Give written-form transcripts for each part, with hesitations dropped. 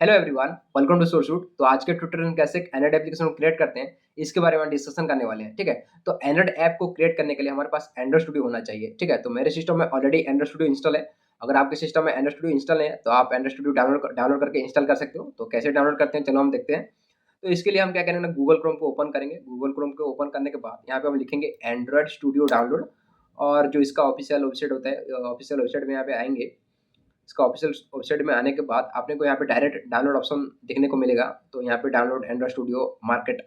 Hello everyone, welcome to सोर्सूट। तो आज के ट्यूटोरियल में कैसे एंड्रॉइड एप्लीकेशन को क्रिएट करते हैं, इसके बारे में डिस्कशन करने वाले हैं। ठीक है, तो एंड्रॉइड ऐप को क्रिएट करने के लिए हमारे पास एंड्रॉइड स्टूडियो होना चाहिए। ठीक है, तो मेरे सिस्टम में ऑलरेडी एंड्रॉइड स्टूडियो इंस्टॉल है। अगर आपके सिस्टम में एंड्रॉइड स्टूडियो इंस्टॉल है तो आप एंड्रॉइड स्टूडियो डाउनलोड करके इंस्टॉल कर सकते हो। तो कैसे डाउनलोड करते हैं, चलो हम देखते हैं। तो इसके लिए हम क्या करेंगे ना, गूगल क्रोम को ओपन करेंगे। गूगल क्रोम को ओपन करने के बाद यहाँ पे हम लिखेंगे एंड्रॉइड स्टूडियो डाउनलोड। और जो इसका ऑफिशियल वेबसाइट होता है, ऑफिशियल वेबसाइट में यहाँ पे आएंगे। इसका ऑफिशियल वेबसाइट में आने के बाद आपने को यहाँ पे डायरेक्ट डाउनलोड ऑप्शन देखने को मिलेगा। तो यहाँ पे डाउनलोड एंड्रॉइड स्टूडियो मार्केट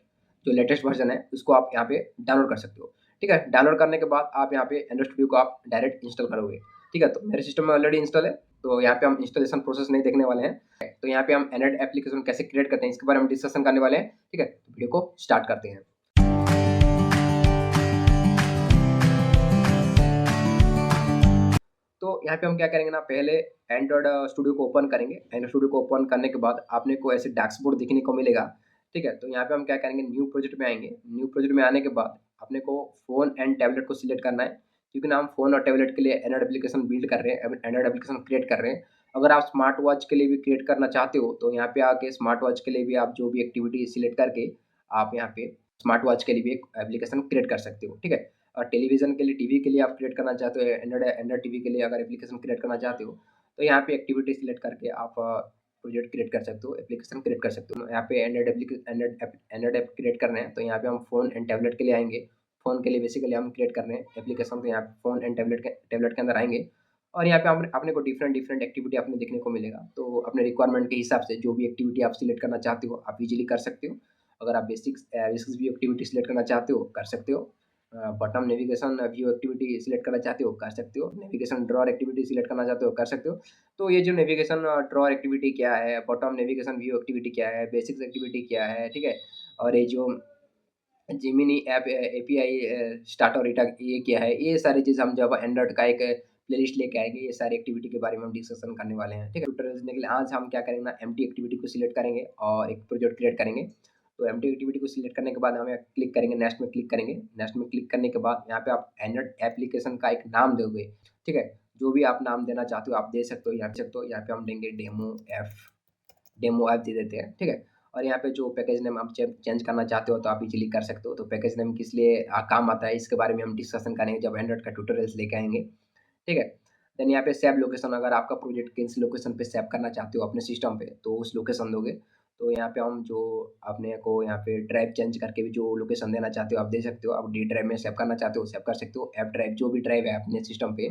जो लेटेस्ट वर्जन है उसको आप यहाँ पे डाउनलोड कर सकते हो। ठीक है, डाउनलोड करने के बाद आप यहाँ पे एंड्रॉइड स्टूडियो को आप डायरेक्ट इंस्टॉल करोगे। ठीक है, तो मेरे सिस्टम में ऑलरेडी इंस्टॉल है, तो यहाँ पे हम इंस्टॉलेशन प्रोसेस नहीं देखने वाले हैं। तो यहाँ पे हम एंड्रॉइड एप्लीकेशन कैसे क्रिएट करते हैं इसके बारे में डिस्कशन करने वाले हैं। ठीक है, तो वीडियो को स्टार्ट करते हैं। तो यहाँ पे हम क्या करेंगे ना, पहले एंड्रॉइड स्टूडियो को ओपन करेंगे। एंड्रॉइड स्टूडियो को ओपन करने के बाद आपने को ऐसे डैशबोर्ड दिखने को मिलेगा। ठीक है, तो यहाँ पे हम क्या करेंगे, न्यू प्रोजेक्ट में आएंगे। न्यू प्रोजेक्ट में आने के बाद अपने को फ़ोन एंड टैबलेट को सिलेक्ट करना है, क्योंकि ना हम फ़ोन और टैबलेट के लिए एंड्रॉइड एप्लीकेशन बिल्ड कर रहे हैं, एंड्रॉइड एप्लीकेशन क्रिएट कर रहे हैं। अगर आप स्मार्ट वॉच के लिए भी क्रिएट करना चाहते हो तो यहाँ पे आके स्मार्ट वॉच के लिए भी आप जो भी एक्टिविटी सिलेक्ट करके आप यहाँ पे स्मार्ट वॉच के लिए भी एक एप्लीकेशन क्रिएट कर सकते हो। ठीक है, और टेलीविज़न के लिए, टीवी के लिए आप क्रिएट करना चाहते हो, एंड्रॉइड एंड्रॉइड टीवी के लिए अगर एप्लीकेशन क्रिएट करना चाहते हो तो यहाँ पे एक्टिविटी सिलेक्ट करके आप प्रोजेक्ट क्रिएट कर सकते हो, एप्लीकेशन क्रिएट कर सकते हो। यहाँ पे एंड्रॉइड ऐप क्रिएट करने हैं, तो यहाँ पे हम फ़ोन एंड टैबलेट के लिए आएंगे। फ़ोन के लिए बेसिकली हम क्रिएट कर रहे हैं एप्लीकेशन, तो यहाँ पे फ़ोन एंड टैबलेट के अंदर आएंगे। और यहाँ पे हम अपने को डिफरेंट डिफरेंट एक्टिविटी आपने देखने को मिलेगा। तो अपने रिक्वायरमेंट के हिसाब से जो भी एक्टिविटी आप सिलेक्ट करना चाहते हो आप इजीली कर सकते हो। अगर आप बेसिक्स भी एक्टिविटी सिलेक्ट करना चाहते हो कर सकते हो। Button navigation view activity select करना चाहते हो कर सकते हो। नेविगेशन ड्रॉअर एक्टिविटी सिलेक्ट करना चाहते हो कर सकते हो। तो ये जो नेविगेशन ड्रॉअर एक्टिविटी क्या है, बटन नेविगेशन व्यू एक्टिविटी क्या है, बेसिक्स एक्टिविटी क्या है, ठीक है। और ये जो जिमिनी ऐप एपीआई स्टार्ट और रीटा ये क्या है, ये सारी चीज़ हम जब एंड्रॉइड का एक प्लेलिस्ट लेके आएँगे, ये सारी एक्टिविटी के बारे में हम डिस्कशन करने वाले हैं। ठीक है, ट्यूटोरियल देखने के लिए आज हम क्या करेंगे ना, एम्प्टी एक्टिविटी को सिलेक्ट करेंगे और एक प्रोजेक्ट क्रिएट करेंगे। तो एम्प्टी एक्टिविटी को सिलेक्ट करने के बाद हमें क्लिक करेंगे, नेक्स्ट में क्लिक करेंगे। नेक्स्ट में क्लिक करने के बाद यहाँ पे आप एंड्रॉइड एप्लीकेशन का एक नाम दोगे। ठीक है, जो भी आप नाम देना चाहते हो आप दे सकते हो। यहाँ पे हम देंगे डेमो ऐप दे देते हैं। ठीक है, और यहाँ पे जो पैकेज नेम आप चेंज करना चाहते हो तो आप इजीली कर सकते हो। तो पैकेज नेम किस लिए काम आता है इसके बारे में हम डिस्कशन करेंगे जब एंड्रॉइड का ट्यूटोरियल्स लेके आएंगे। ठीक है, देन यहाँ पे सेव लोकेशन, अगर आपका प्रोजेक्ट किस लोकेशन पे सेव करना चाहते हो अपने सिस्टम पे तो उस लोकेशन दोगे। तो यहाँ पे हम जो अपने को यहाँ पे ड्राइव चेंज करके भी जो लोकेशन देना चाहते हो आप दे सकते हो। आप डी ड्राइव में सेव करना चाहते हो सेव कर सकते हो। ऐप ड्राइव जो भी ड्राइव है अपने सिस्टम पे,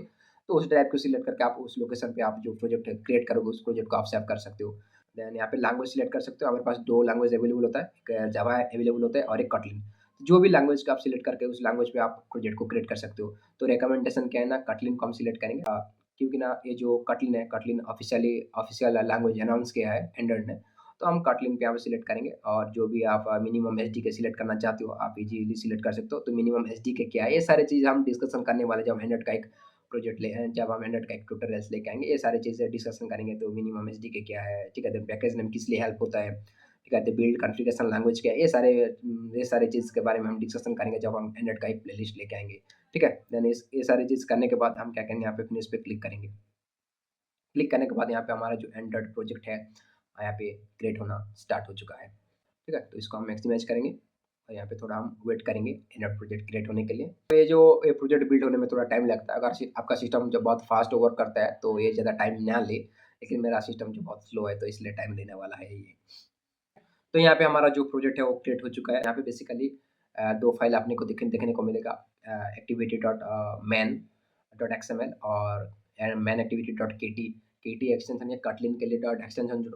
तो उस ड्राइव को सिलेक्ट करके आप उस लोकेशन पे आप जो प्रोजेक्ट क्रिएट करोगे उस प्रोजेक्ट को आप सेव कर सकते हो। देन यहाँ पे लैंग्वेज सिलेक्ट कर सकते हो। हमारे पास 2 लैंग्वेज अवेलेबल होता है, एक जावा अवेलेबल होता है और एक कॉटलिन। जो भी लैंग्वेज का आप सिलेक्ट करके उस लैंग्वेज पे आप प्रोजेक्ट को क्रिएट कर सकते हो। तो रिकमेंडेशन क्या है ना, कॉटलिन को हम सिलेक्ट करेंगे, क्योंकि ना ये जो कॉटलिन है, कॉटलिन ऑफिशियल लैंग्वेज अनाउंस किया है एंड्रॉइड ने। तो हम कॉटलिन पे यहाँ पे सिलेक्ट करेंगे और जो भी आप मिनिमम एसडीके सिलेक्ट करना चाहते हो आप इजीली सिलेक्ट कर सकते हो। तो मिनिमम एसडीके क्या है, ये सारी चीज़ हम डिस्कशन करने वाले जब एंड्रॉइड का एक जब हम एंड्रॉइड का एक ट्यूटोरियल्स लेके आएँगे, ये सारी चीज़ें डिस्कशन करेंगे। तो मिनिमम एसडीके क्या है, ठीक है, तो पैकेज नेम किस लिए हेल्प होता है, ठीक है, तो बिल्ड कॉन्फ़िगरेशन लैंग्वेज क्या है, ये सारे चीज़ के बारे में हम डिस्कशन करेंगे जब हम एंड्रॉइड का एक प्लेलिस्ट लेके आएँगे। ठीक है, देन इस ये सारी चीज़ करने के बाद हम क्या करेंगे, यहाँ पे फिनिश पे क्लिक करेंगे। क्लिक करने के बाद यहाँ पे हमारा जो एंड्रॉइड प्रोजेक्ट है यहाँ पे क्रिएट होना स्टार्ट हो चुका है। ठीक है, तो इसको हम मैक्सिमाइज़ करेंगे और यहाँ पे थोड़ा हम वेट करेंगे एंड्रॉइड प्रोजेक्ट क्रिएट होने के लिए। तो ये प्रोजेक्ट बिल्ड होने में थोड़ा टाइम लगता है। अगर आपका सिस्टम जो बहुत फास्ट वर्क करता है तो ये ज़्यादा टाइम ना ले, लेकिन मेरा सिस्टम जो बहुत स्लो है तो इसलिए टाइम लेने वाला है ये। तो यहाँ पे हमारा जो प्रोजेक्ट है वो क्रिएट हो चुका है। यहाँ पे बेसिकली 2 फाइल आपने को देखने को मिलेगा, activity dot man dot XML और मैन एक्टिविटी डॉट केटी। केटी एक्सटेंशन है कॉटलिन के लिए, डॉट एक्सटेंशन जो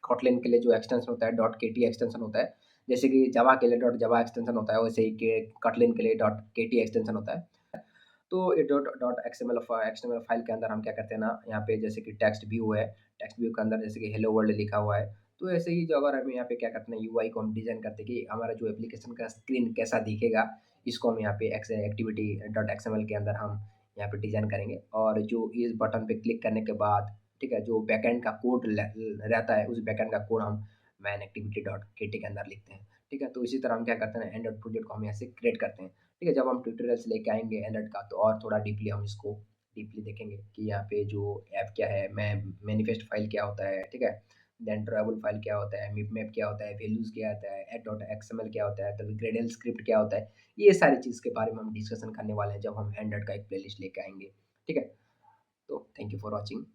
कॉटलिन के लिए जो एक्सटेंशन होता है डॉट केटी एक्सटेंशन होता है। जैसे कि जावा के लिए डॉट जावा एक्सटेंशन होता है, वैसे ही के कॉटलिन के लिए डॉट केटी एक्सटेंशन होता है। तो ये डॉट डॉट एक्सएमएल फाइल के अंदर हम क्या करते हैं ना, यहाँ पे जैसे कि टेक्स्ट व्यू है, टेक्स्ट व्यू के अंदर जैसे कि हेलो वर्ल्ड लिखा हुआ है। तो ऐसे ही जो अगर हम यहाँ पे क्या करते हैं, यूआई को हम डिज़ाइन करते हैं कि हमारा जो एप्लीकेशन का स्क्रीन कैसा दिखेगा, इसको हम यहाँ पे एक्टिविटी डॉट एक्सएमएल के अंदर हम यहाँ पे डिज़ाइन करेंगे। और जो इस बटन पे क्लिक करने के बाद, ठीक है, जो बैकएंड का कोड रहता है उस बैकएंड का कोड हम मैन एक्टिविटी डॉट केटी के अंदर लिखते हैं। ठीक है, तो इसी तरह हम क्या करते हैं, एंड्रॉइड प्रोजेक्ट को हम यहाँ से क्रिएट करते हैं। ठीक है, जब हम ट्यूटोरियल्स लेके आएँगे एंड्रॉइड का तो और थोड़ा डीपली हम इसको डीपली देखेंगे कि यहाँ पे जो ऐप क्या है, मैं मैनिफेस्ट फाइल क्या होता है, ठीक है? देन ट्रैवल फाइल क्या होता है, मिप मैप क्या होता है, वैल्यूज़ क्या होता है, एड डॉट एक्सएमएल क्या होता है, तो ग्रेडल स्क्रिप्ट क्या होता है। ये सारी चीज़ के बारे में हम डिस्कशन करने वाले हैं जब हम एंड्रॉइड का एक प्लेलिस्ट लेके आएँगे। ठीक है? तो थैंक यू फॉर वॉचिंग।